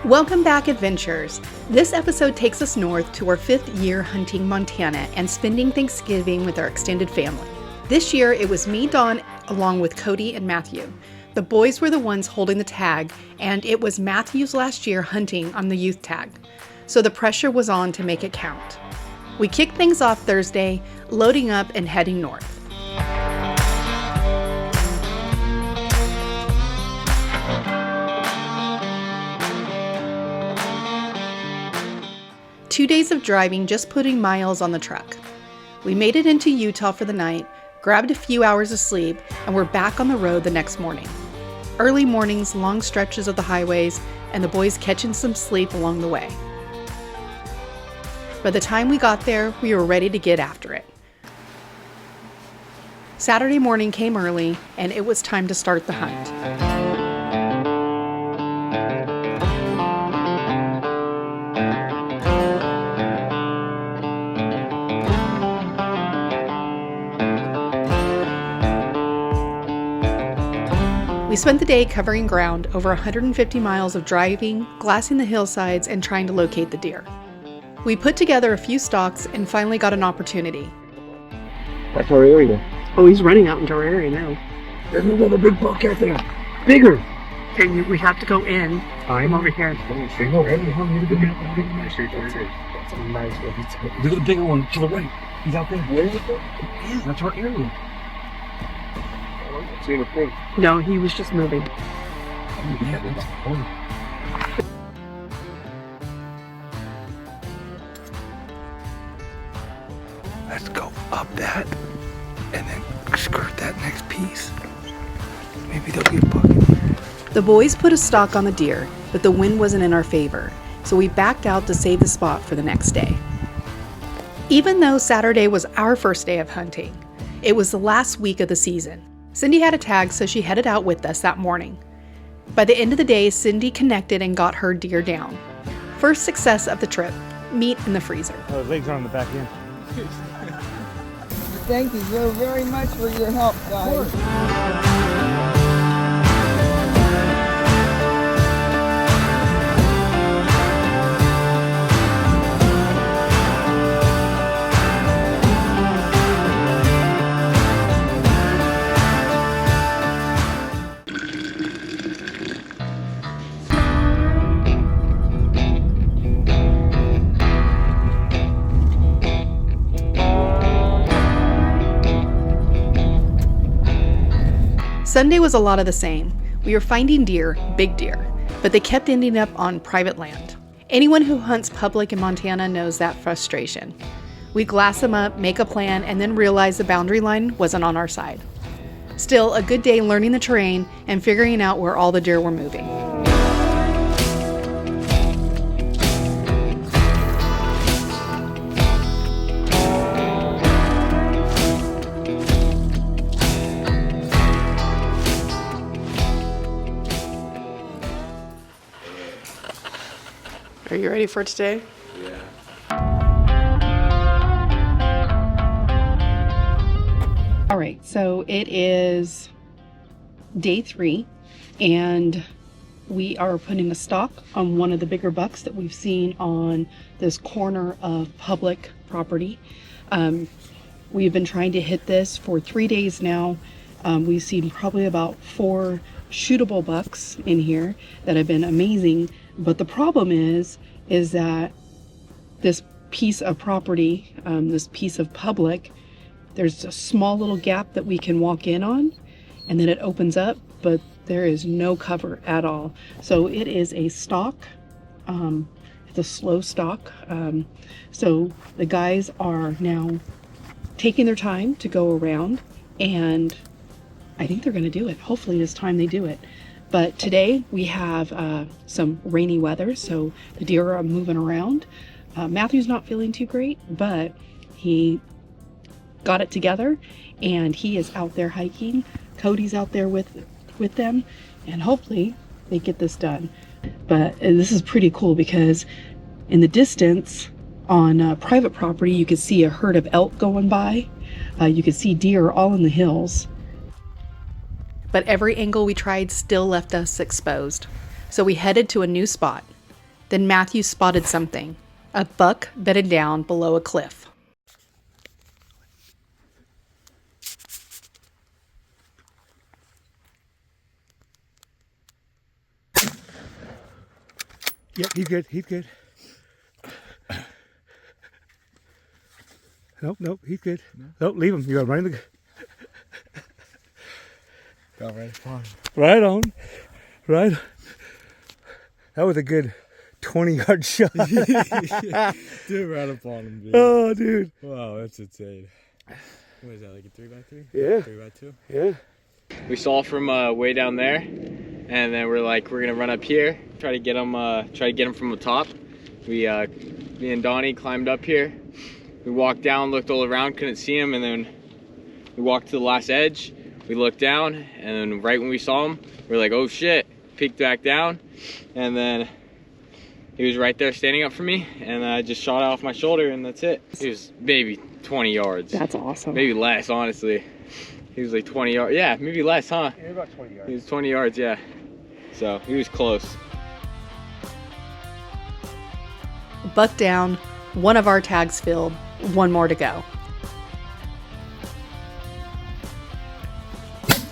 Welcome back, adventurers. This episode takes us north to our 5th year hunting Montana and spending Thanksgiving with our extended family. This year, it was me, Dawn, along with Cody and Matthew. The boys were the ones holding the tag, and it was Matthew's last year hunting on the youth tag, so the pressure was on to make it count. We kicked things off Thursday, loading up and heading north. Two days of driving, just putting miles on the truck. We made it into Utah for the night, grabbed a few hours of sleep, and we're back on the road the next morning. Early mornings, long stretches of the highways, and the boys catching some sleep along the way. By the time we got there, we were ready to get after it. Saturday morning came early, and it was time to start the hunt. We spent the day covering ground, over 150 miles of driving, glassing the hillsides, and trying to locate the deer. We put together a few stalks and finally got an opportunity. That's our area. Oh, he's running out into our area now. There's another big buck out there. Bigger. Okay, we have to go in. I'm over here. Look at the bigger one to the right. He's out there. Where is it? Yeah, that's our area. See the thing. No, he was just moving. Yeah, that's fun. Let's go up that and then skirt that next piece. Maybe there'll be a buck in here. The boys put a stalk on the deer, but the wind wasn't in our favor, so we backed out to save the spot for the next day. Even though Saturday was our first day of hunting, it was the last week of the season. Cindy had a tag, so she headed out with us that morning. By the end of the day, Cindy connected and got her deer down. First success of the trip, meat in the freezer. Oh, his legs are on the back end. Thank you so very much for your help, guys. Sunday was a lot of the same. We were finding deer, big deer, but they kept ending up on private land. Anyone who hunts public in Montana knows that frustration. We glass them up, make a plan, and then realize the boundary line wasn't on our side. Still, a good day learning the terrain and figuring out where all the deer were moving. Are you ready for today? Yeah. All right, so it is day 3, and we are putting a stalk on one of the bigger bucks that we've seen on this corner of public property. We've been trying to hit this for 3 days now. We've seen probably about 4 shootable bucks in here that have been amazing. But the problem is that this piece of property, this piece of public, there's a small little gap that we can walk in on, and then it opens up, but there is no cover at all. So it is a stalk. It's a slow stalk. So the guys are now taking their time to go around, and I think they're going to do it. Hopefully this time they do it. But today we have some rainy weather, so the deer are moving around. Matthew's not feeling too great, but he got it together and he is out there hiking. Cody's out there with them, and hopefully they get this done. But this is pretty cool because in the distance on private property, you could see a herd of elk going by. You could see deer all in the hills. But every angle we tried still left us exposed. So we headed to a new spot. Then Matthew spotted something. A buck bedded down below a cliff. Yep, he's good. He's good. Nope, he's good. Nope, leave him. You got right in the... Got right upon him. Right on. Right. That was a good 20-yard shot. Dude, right upon him, dude. Oh, dude. Wow, that's insane. What is that, like a 3x3? Yeah. 3x2? Yeah. We saw from way down there, and then we're gonna run up here, try to get him from the top. Me and Donnie climbed up here. We walked down, looked all around, couldn't see him, and then we walked to the last edge. We looked down, and then right when we saw him, we were like, oh shit, peeked back down, and then he was right there standing up for me, and I just shot off my shoulder, and that's it. He was maybe 20 yards. That's awesome. Maybe less, honestly. He was like 20 yards. Yeah, maybe less, huh? Yeah, about 20 yards. He was 20 yards, yeah. So he was close. Buck down, one of our tags filled, one more to go.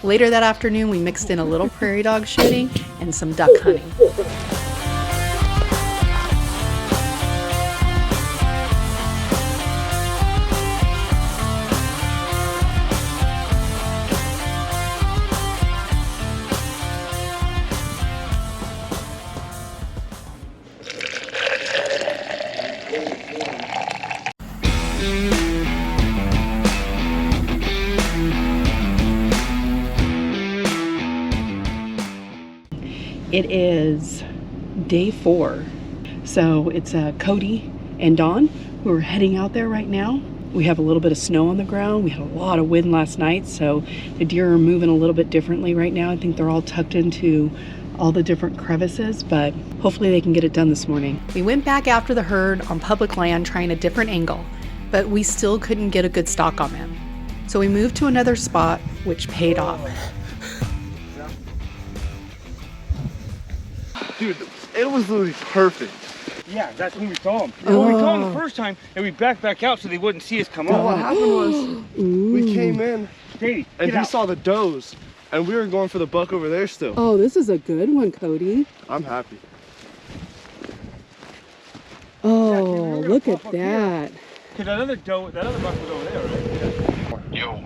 Later that afternoon, we mixed in a little prairie dog shooting and some duck hunting. It is day 4. So it's Cody and Dawn who are heading out there right now. We have a little bit of snow on the ground. We had a lot of wind last night, so the deer are moving a little bit differently right now. I think they're all tucked into all the different crevices, but hopefully they can get it done this morning. We went back after the herd on public land trying a different angle, but we still couldn't get a good stalk on them. So we moved to another spot, which paid off. Dude, it was literally perfect. Yeah, that's when we saw him. When we saw him the first time, and we backed back out so they wouldn't see us come What up. happened was we came in Katie, and get he out. saw the does, and we were going for the buck over there still. Oh, this is a good one, Cody. I'm happy. Oh, gonna look at pop up here. that. Cause that other buck was over there, right? Yo.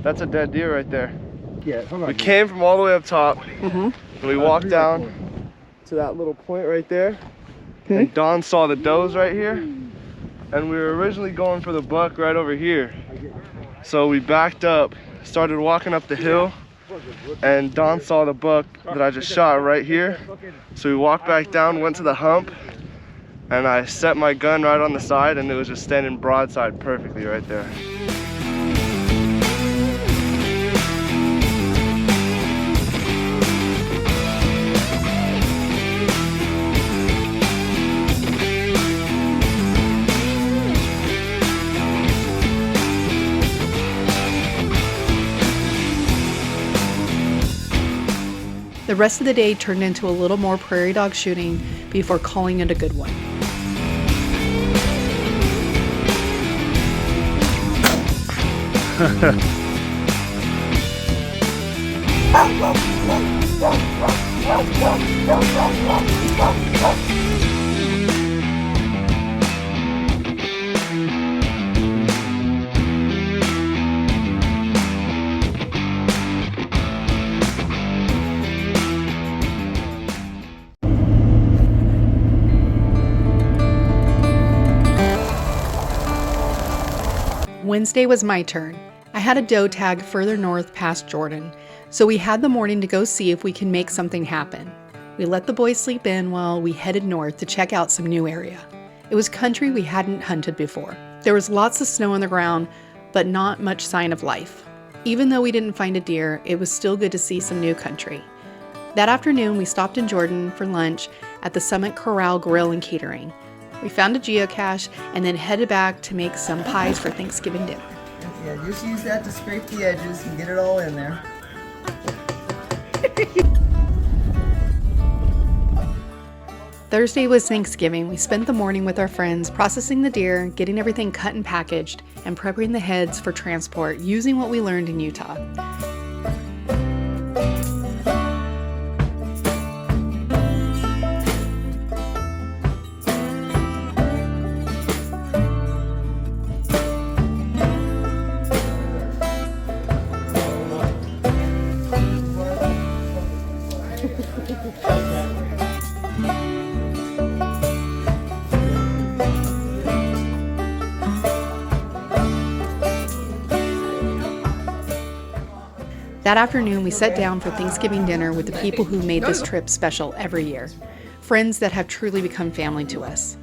That's a dead deer right there. Yeah, hold on. We came from all the way up top, Uh-huh. and we walked down to that little point right there. Okay. And Don saw the does right here, and we were originally going for the buck right over here. So we backed up, started walking up the hill, and Don saw the buck that I just shot right here. So we walked back down, went to the hump, and I set my gun right on the side, and it was just standing broadside perfectly right there. The rest of the day turned into a little more prairie dog shooting before calling it a good one. Wednesday was my turn. I had a doe tag further north past Jordan, so we had the morning to go see if we can make something happen. We let the boys sleep in while we headed north to check out some new area. It was country we hadn't hunted before. There was lots of snow on the ground, but not much sign of life. Even though we didn't find a deer, it was still good to see some new country. That afternoon, we stopped in Jordan for lunch at the Summit Corral Grill and Catering. We found a geocache and then headed back to make some pies for Thanksgiving dinner. Yeah, just use that to scrape the edges and get it all in there. The Thursday was Thanksgiving. We spent the morning with our friends, processing the deer, getting everything cut and packaged, and prepping the heads for transport using what we learned in Utah. That afternoon, we sat down for Thanksgiving dinner with the people who made this trip special every year. Friends that have truly become family to us.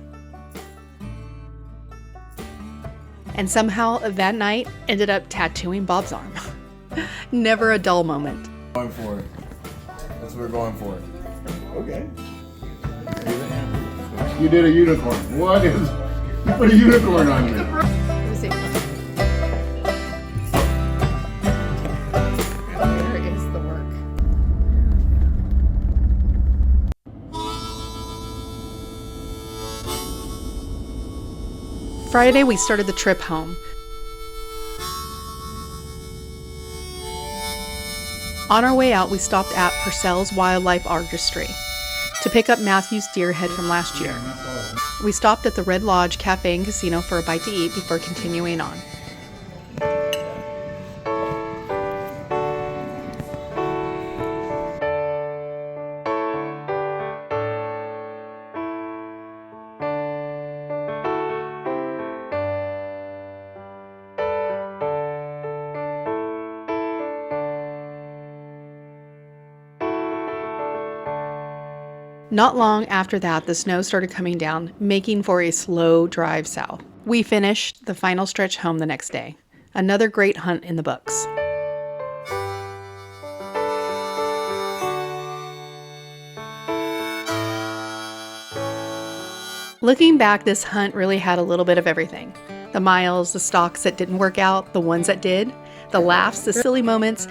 And somehow, that night ended up tattooing Bob's arm. Never a dull moment. Going for it. That's what we're going for. Okay. You did a unicorn. What is... You put a unicorn on me. Let me see. Where is the work? Friday, we started the trip home. On our way out, we stopped at Purcell's Wildlife Artistry to pick up Mathew's deer head from last year. We stopped at the Red Lodge Cafe and Casino for a bite to eat before continuing on. Not long after that, the snow started coming down, making for a slow drive south. We finished the final stretch home the next day. Another great hunt in the books. Looking back, this hunt really had a little bit of everything. The miles, the stalks that didn't work out, the ones that did, the laughs, the silly moments,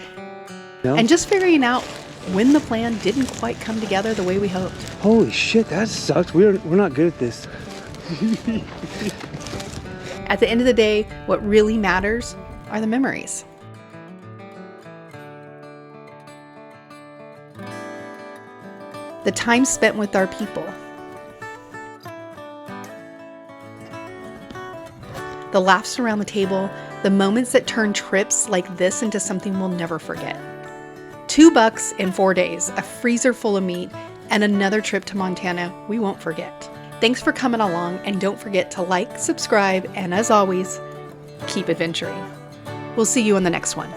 and just figuring out when the plan didn't quite come together the way we hoped. Holy shit, that sucks. We're not good at this. At the end of the day, what really matters are the memories. The time spent with our people. The laughs around the table, the moments that turn trips like this into something we'll never forget. $2 in 4 days, a freezer full of meat, and another trip to Montana we won't forget. Thanks for coming along, and don't forget to like, subscribe, and as always, keep adventuring. We'll see you on the next one.